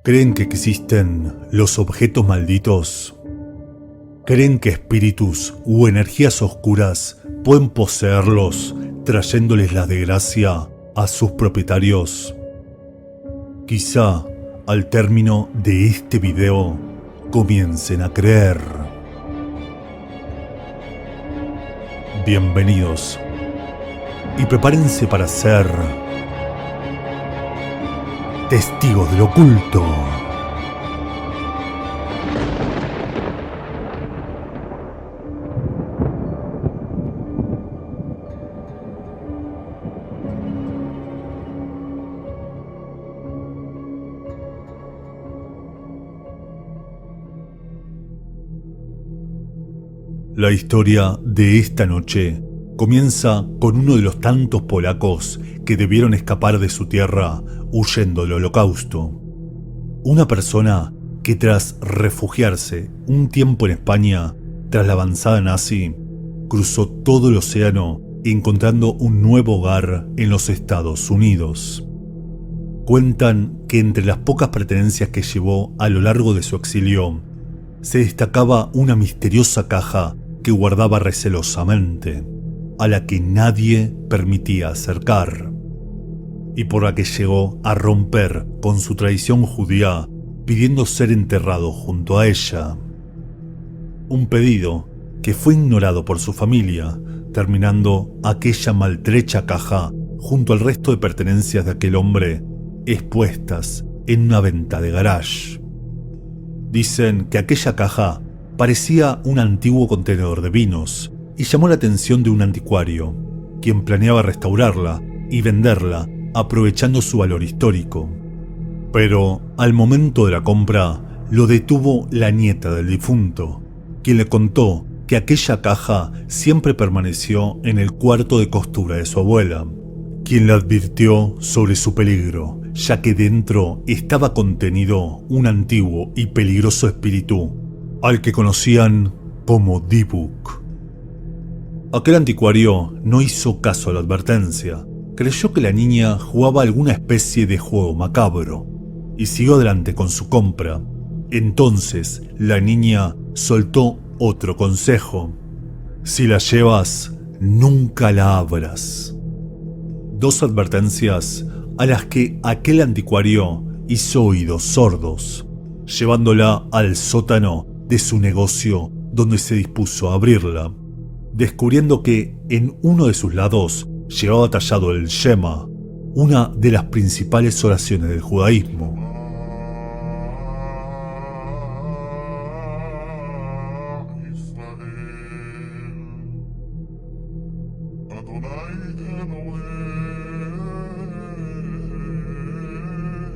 ¿Creen que existen los objetos malditos? ¿Creen que espíritus u energías oscuras pueden poseerlos, trayéndoles la desgracia a sus propietarios? Quizá al término de este video comiencen a creer. Bienvenidos y prepárense para ser testigos del oculto. La historia de esta noche comienza con uno de los tantos polacos que debieron escapar de su tierra huyendo del Holocausto. Una persona que tras refugiarse un tiempo en España, tras la avanzada nazi, cruzó todo el océano encontrando un nuevo hogar en los Estados Unidos. Cuentan que entre las pocas pertenencias que llevó a lo largo de su exilio, se destacaba una misteriosa caja que guardaba recelosamente, a la que nadie permitía acercar, y por la que llegó a romper con su tradición judía pidiendo ser enterrado junto a ella. Un pedido que fue ignorado por su familia, terminando aquella maltrecha caja junto al resto de pertenencias de aquel hombre expuestas en una venta de garage. Dicen que aquella caja parecía un antiguo contenedor de vinos y llamó la atención de un anticuario, quien planeaba restaurarla y venderla aprovechando su valor histórico. Pero al momento de la compra lo detuvo la nieta del difunto, quien le contó que aquella caja siempre permaneció en el cuarto de costura de su abuela, quien le advirtió sobre su peligro, ya que dentro estaba contenido un antiguo y peligroso espíritu, al que conocían como Dybbuk. Aquel anticuario no hizo caso a la advertencia, creyó que la niña jugaba alguna especie de juego macabro, y siguió adelante con su compra. Entonces la niña soltó otro consejo: si la llevas, nunca la abras. Dos advertencias a las que aquel anticuario hizo oídos sordos, llevándola al sótano de su negocio donde se dispuso a abrirla, descubriendo que en uno de sus lados llevaba tallado el Shema, una de las principales oraciones del judaísmo.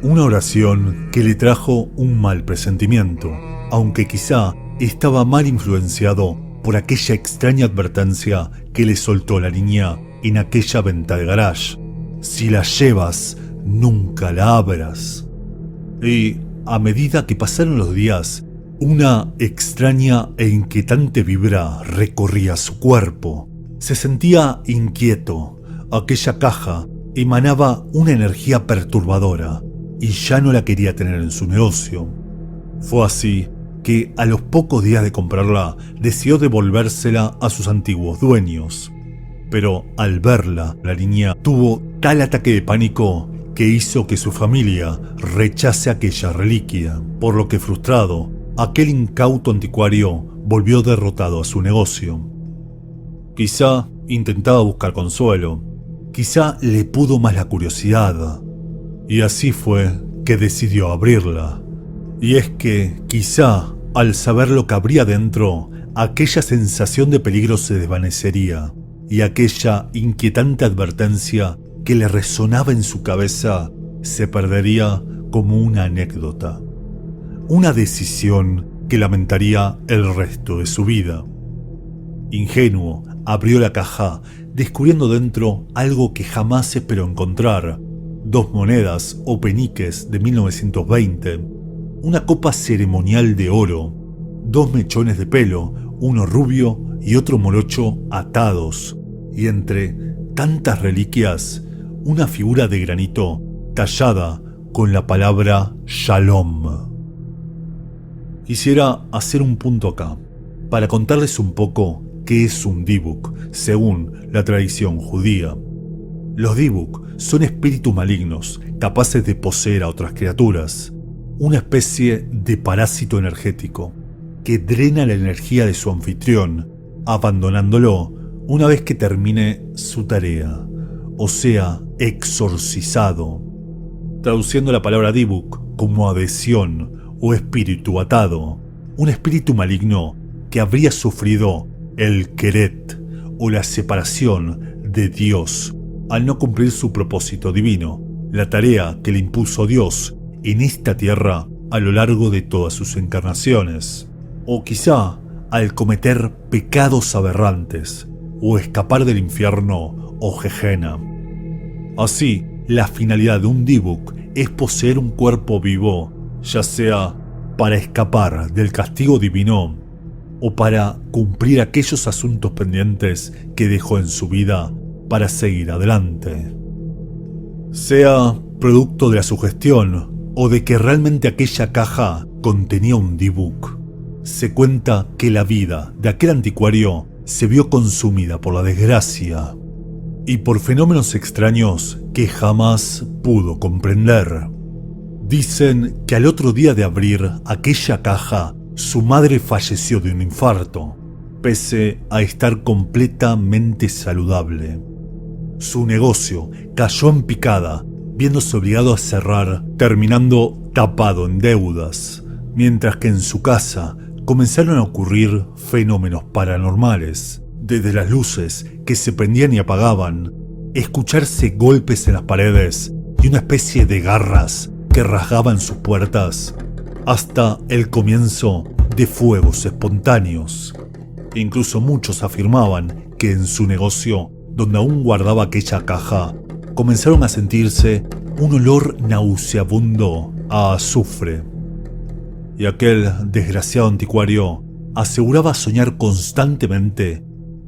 Una oración que le trajo un mal presentimiento, aunque quizá estaba mal influenciado por aquella extraña advertencia que le soltó la niña en aquella venta de garage: si la llevas, nunca la abras. Y a medida que pasaron los días, una extraña e inquietante vibra recorría su cuerpo. Se sentía inquieto. Aquella caja emanaba una energía perturbadora y ya no la quería tener en su negocio. Fue así que a los pocos días de comprarla decidió devolvérsela a sus antiguos dueños. Pero al verla, la niña tuvo tal ataque de pánico que hizo que su familia rechace aquella reliquia, por lo que frustrado, aquel incauto anticuario volvió derrotado a su negocio. Quizá intentaba buscar consuelo, quizá le pudo más la curiosidad, y así fue que decidió abrirla. Y es que, quizá, al saber lo que habría dentro, aquella sensación de peligro se desvanecería, y aquella inquietante advertencia que le resonaba en su cabeza se perdería como una anécdota. Una decisión que lamentaría el resto de su vida. Ingenuo, abrió la caja, descubriendo dentro algo que jamás esperó encontrar: 2 monedas o peniques de 1920, una copa ceremonial de oro, 2 mechones de pelo, uno rubio y otro morocho atados, y entre tantas reliquias, una figura de granito tallada con la palabra Shalom. Quisiera hacer un punto acá, para contarles un poco qué es un Dibuk, según la tradición judía. Los Dibuk son espíritus malignos, capaces de poseer a otras criaturas, una especie de parásito energético, que drena la energía de su anfitrión, abandonándolo una vez que termine su tarea, o sea, exorcizado. Traduciendo la palabra Dibuk como adhesión o espíritu atado, un espíritu maligno que habría sufrido el Keret o la separación de Dios al no cumplir su propósito divino, la tarea que le impuso Dios en esta tierra a lo largo de todas sus encarnaciones, o quizá al cometer pecados aberrantes o escapar del infierno o Gehenna. Así, la finalidad de un Dibuk es poseer un cuerpo vivo, ya sea para escapar del castigo divino o para cumplir aquellos asuntos pendientes que dejó en su vida para seguir adelante. Sea producto de la sugestión o de que realmente aquella caja contenía un Dibuk, se cuenta que la vida de aquel anticuario se vio consumida por la desgracia y por fenómenos extraños que jamás pudo comprender. Dicen que al otro día de abrir aquella caja, su madre falleció de un infarto, pese a estar completamente saludable. Su negocio cayó en picada, viéndose obligado a cerrar, terminando tapado en deudas, mientras que en su casa comenzaron a ocurrir fenómenos paranormales, desde las luces que se prendían y apagaban, escucharse golpes en las paredes y una especie de garras que rasgaban sus puertas, hasta el comienzo de fuegos espontáneos. Incluso muchos afirmaban que en su negocio, donde aún guardaba aquella caja, comenzaron a sentirse un olor nauseabundo a azufre. Y aquel desgraciado anticuario aseguraba soñar constantemente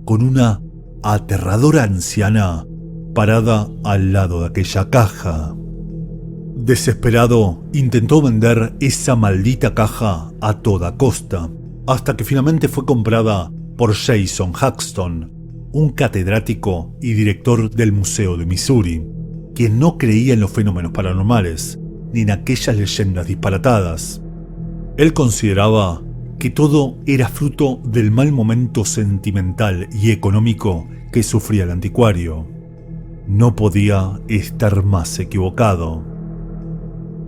con una aterradora anciana parada al lado de aquella caja. Desesperado, intentó vender esa maldita caja a toda costa, hasta que finalmente fue comprada por Jason Haxton, un catedrático y director del Museo de Missouri, quien no creía en los fenómenos paranormales, ni en aquellas leyendas disparatadas. Él consideraba que todo era fruto del mal momento sentimental y económico que sufría el anticuario. No podía estar más equivocado.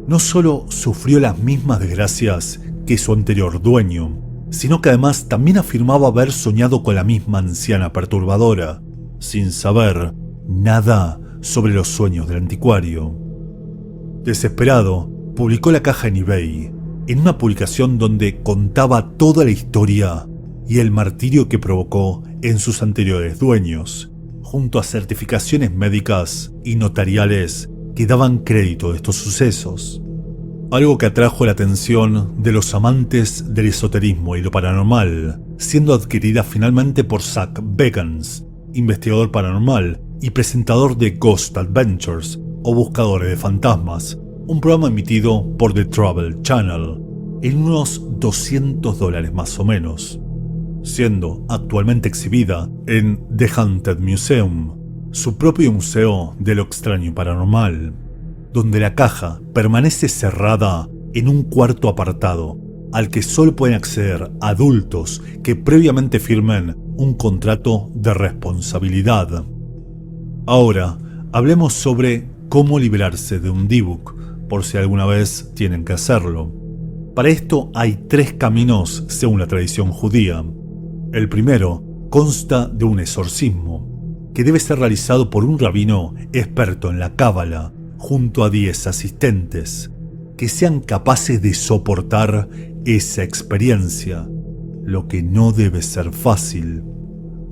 No solo sufrió las mismas desgracias que su anterior dueño, sino que además también afirmaba haber soñado con la misma anciana perturbadora, sin saber nada sobre los sueños del anticuario. Desesperado, publicó la caja en eBay, en una publicación donde contaba toda la historia y el martirio que provocó en sus anteriores dueños, junto a certificaciones médicas y notariales que daban crédito de estos sucesos. Algo que atrajo la atención de los amantes del esoterismo y lo paranormal, siendo adquirida finalmente por Zach Bagans, investigador paranormal y presentador de Ghost Adventures o Buscadores de Fantasmas, un programa emitido por The Travel Channel, en unos $200 más o menos, siendo actualmente exhibida en The Haunted Museum, su propio museo de lo extraño y paranormal, donde la caja permanece cerrada en un cuarto apartado al que solo pueden acceder adultos que previamente firmen un contrato de responsabilidad. Ahora, hablemos sobre cómo librarse de un Dibuk, por si alguna vez tienen que hacerlo. Para esto hay 3 caminos según la tradición judía. El primero consta de un exorcismo, que debe ser realizado por un rabino experto en la cábala, junto a 10 asistentes, que sean capaces de soportar esa experiencia, lo que no debe ser fácil.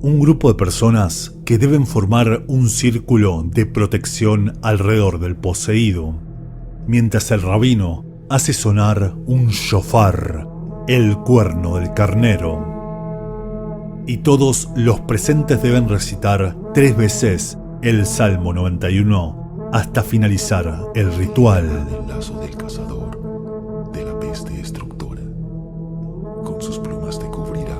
Un grupo de personas que deben formar un círculo de protección alrededor del poseído, mientras el rabino hace sonar un shofar, el cuerno del carnero. Y todos los presentes deben recitar 3 veces el Salmo 91, hasta finalizar el ritual. Del lazo del cazador, de la peste destructora. Con sus plumas te cubrirá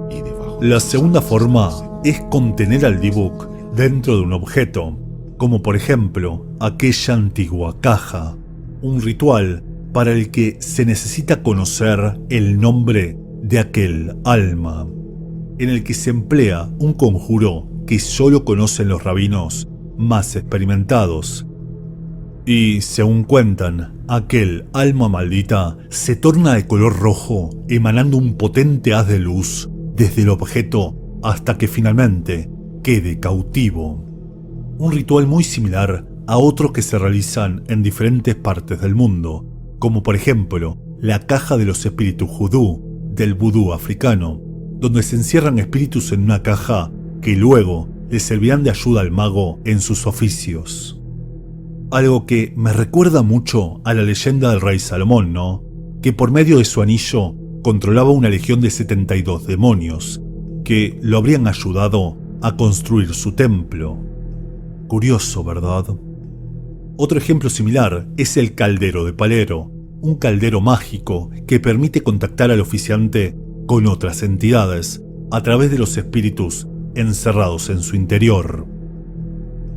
y debajo. La segunda forma es contener al Dybbuk dentro de un objeto, como por ejemplo aquella antigua caja, un ritual para el que se necesita conocer el nombre de aquel alma, en el que se emplea un conjuro que solo conocen los rabinos más experimentados. Y, según cuentan, aquel alma maldita se torna de color rojo, emanando un potente haz de luz desde el objeto hasta que finalmente quede cautivo. Un ritual muy similar a otros que se realizan en diferentes partes del mundo, como por ejemplo la caja de los espíritus judú del vudú africano, donde se encierran espíritus en una caja que luego le servirán de ayuda al mago en sus oficios. Algo que me recuerda mucho a la leyenda del rey Salomón, ¿no? Que por medio de su anillo controlaba una legión de 72 demonios, que lo habrían ayudado a construir su templo. Curioso, ¿verdad? Otro ejemplo similar es el caldero de Palero, un caldero mágico que permite contactar al oficiante con otras entidades a través de los espíritus encerrados en su interior.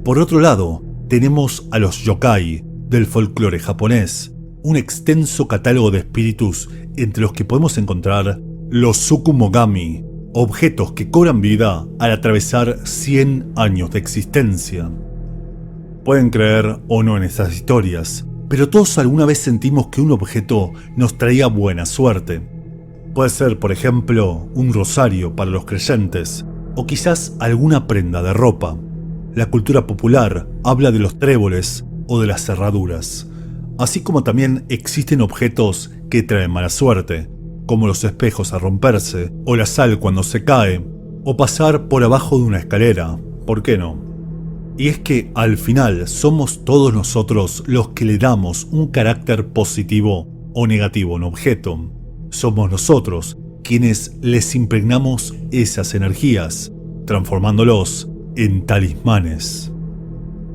Por otro lado, tenemos a los yokai del folclore japonés, un extenso catálogo de espíritus entre los que podemos encontrar los Tsukumogami, objetos que cobran vida al atravesar 100 años de existencia. Pueden creer o no en estas historias, pero todos alguna vez sentimos que un objeto nos traía buena suerte. Puede ser, por ejemplo, un rosario para los creyentes, o quizás alguna prenda de ropa. La cultura popular habla de los tréboles o de las cerraduras, así como también existen objetos que traen mala suerte, como los espejos a romperse, o la sal cuando se cae, o pasar por abajo de una escalera, ¿por qué no? Y es que al final somos todos nosotros los que le damos un carácter positivo o negativo a un objeto. Somos nosotros quienes les impregnamos esas energías, transformándolos en talismanes.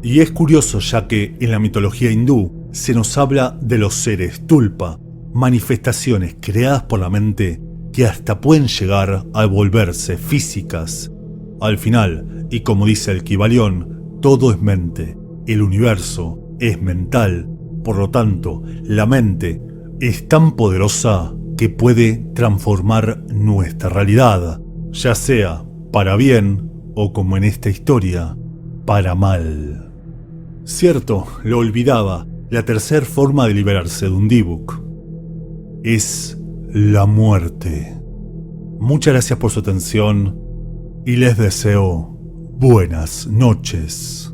Y es curioso ya que en la mitología hindú se nos habla de los seres tulpa, manifestaciones creadas por la mente que hasta pueden llegar a volverse físicas. Al final, y como dice el Kybalión, todo es mente, el universo es mental, por lo tanto, la mente es tan poderosa que puede transformar nuestra realidad, ya sea para bien o, como en esta historia, para mal. Cierto, lo olvidaba, la tercera forma de liberarse de un Dybbuk es la muerte. Muchas gracias por su atención y les deseo buenas noches.